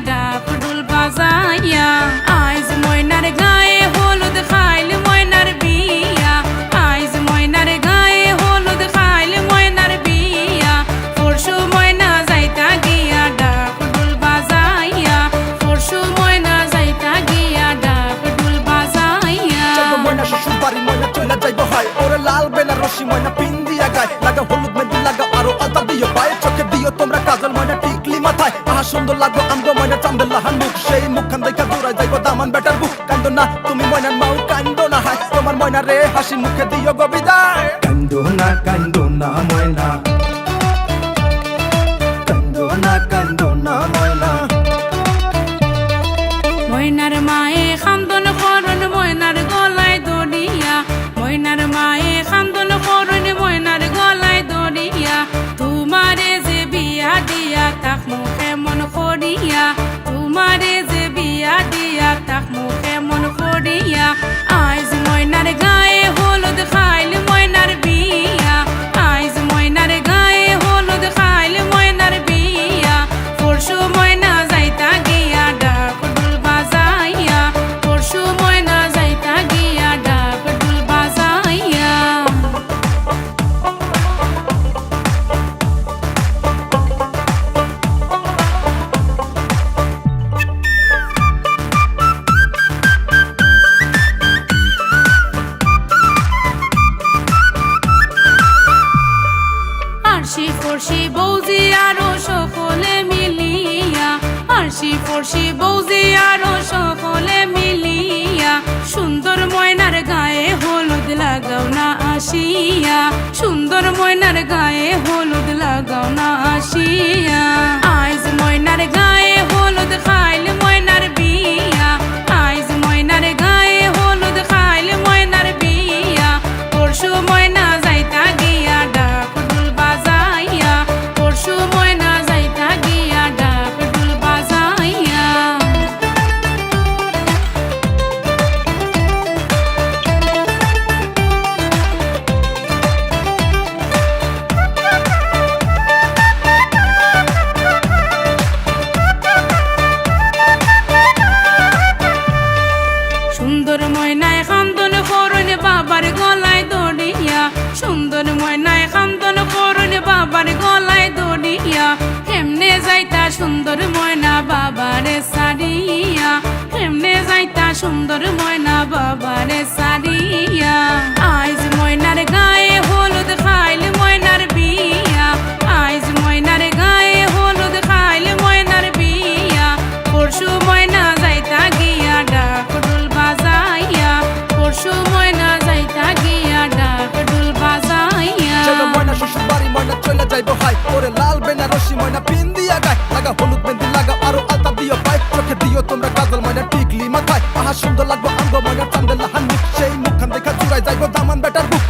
ডাক ডুল বাজাইয়া আইজ ময়নার গায়ে হলুদ খাইল ময়নার বিয়া আইজ ময়নার গায়ে হলুদ খাইল ময়নার বিয়া পরশু ময়না যাইতা গিয়া ডাক ডুল বাজাইয়া পরশু ময়না যাইতা গিয়া ডাক ডুল বাজাইয়া ময়না শ্বশুর বাড়ি ময়না চলে যাইব হয় ওরে লাল বেনারসি ময়না পিন দিয়া গায় লাগা হলুদ মেহেন্দি লাগা আরো আলতা দিও পায়ে চোখে দিও তোমরা কাজল ময়না টিকলি মাথায় আহা সুন্দর লাগবো আমগো ময়না চান্দেলাহান মুখ সেই মুখখান দেখা দূরাই যাইব দামান বেটার বুক কান্দো না তুমি ময়নার মাও কান্দো না হায় তোমার ময়না রে হাসি মুখে দিও গো বিদায় কান্দো না ময়না কান্দো না ময়না ময়নার মায়ে খান্দন করন ময়নার গলায় দড়িয়া ময়নার মায়ে খান্দন করন ময়নার গলায় দড়িয়া তোমারে যে বিয়া দিয়া তাক মুখে মন করিয়া তোমারে যে বিয়া দিয়া তাক মুখে মন করিয়া আইজ ময়নার গায়ে হলুদ খাইল ময়নার বিয়া আইজ ময়নার গায়ে হলুদ খাইল ময়নার বিয়া পরশু ময়না যাইতা গিয়া ডাক ডুল বাজাইয়া পরশু ময়না যাইতা গিয়া ডাক ডুল বাজাইয়া আরশি ফরশি বৌজি আরো সকলে মিলিয়া আরশি ফরশি বৌজি আরো সকলে মিলিয়া সুন্দর ময়নার গায়ে হলুদ লাগাও না আসিয়া সুন্দর ময়নার গায়ে হলুদ লাগাও না আসিয়া আইজ ময়নার গায়ে হলুদ খাইল ময়নার বিয়া আইজ ময়নার গায়ে হলুদ খাইল ময়নার বিয়া পরশু ময়না যাইতা গিয়া ডাক ডুল বাজাইয়া পরশু ময়না যাইতা গিয়া ডাক ডুল বাজাইয়া সুন্দর ময়নায় খান্দন করন বাবার গলায় দড়িয়া সুন্দর ময়নায় খান্দন করন বাবার গলায় দড়িয়া হেমনে যাইতা সুন্দর ময়না বাবারে সারিয়া হেমনে যাইতা সুন্দর ময়না বাবারে সারিয়া আইজ ময়নার গায়ে হলুদ খাইল ময়নার বিয়া আইজ ময়নার গায়ে হলুদ খাইল ময়নার বিয়া পরশু ময়না যাইতা গিয়া ডাক ডুল বাজাইয়া পরশু ময়না যাইতা গিয়া ডাক ডুল বাজাইয়া চলো ময়না শ্বশুর বাড়ি ময়না চলে যাইব হয় ওরে লাল বেনারসি ময়না পিন দিয়া গায় লাগা হলুদ মেহেন্দি লাগা আরো আলতা দিও পায়ে চোখে দিও তোমরা কাজল ময়না টিকলি মাথায় আহা সুন্দর লাগবো আমগো ময়না চান্দেলাহান মুখ সেই মুখখান দেখা দূরাই যাইব দামান বেটার বুক